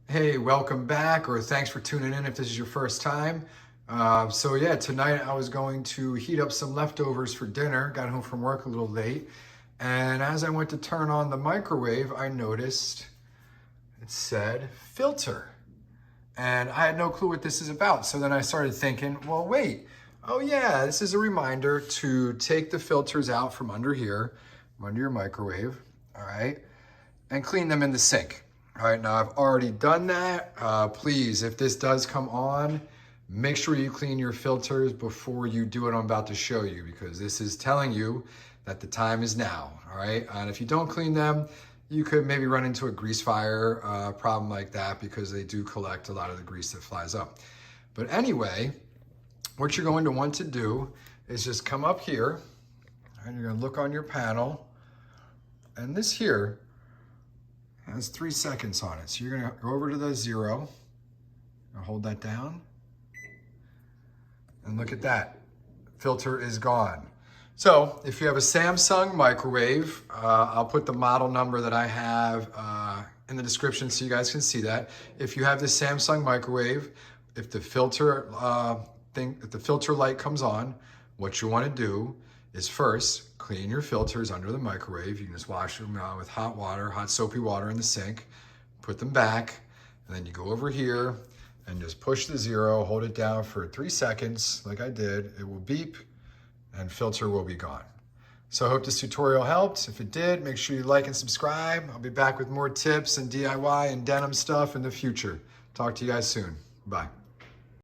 Hey, welcome back, or thanks for tuning in if this is your first time. So yeah, tonight I was going to heat up some leftovers for dinner. Got home from work a little late, and as I went to turn on the microwave, I noticed it said filter, and I had no clue what this is about. So then I started thinking, well, wait, oh yeah, this is a reminder to take the filters out from under here, from under your microwave, all right, and clean them in the sink. All right, now I've already done that. Please, if this does come on, make sure you clean your filters before you do what I'm about to show you, because this is telling you that the time is now, all right? And if you don't clean them, you could maybe run into a grease fire problem like that, because they do collect a lot of the grease that flies up. But anyway, what you're going to want to do is just come up here, and you're gonna look on your panel, and this here has 3 seconds on it. So you're gonna go over to the 0, and hold that down, and look at that, filter is gone. So if you have a Samsung microwave, I'll put the model number that I have in the description so you guys can see that. If you have the Samsung microwave, if the filter light comes on, what you want to do is first clean your filters under the microwave. You can just wash them with hot water, hot soapy water in the sink, put them back, and then you go over here and just push the 0, hold it down for 3 seconds like I did. It will beep and filter will be gone. So I hope this tutorial helped. If it did, make sure you like and subscribe. I'll be back with more tips and DIY and denim stuff in the future. Talk to you guys soon. Bye.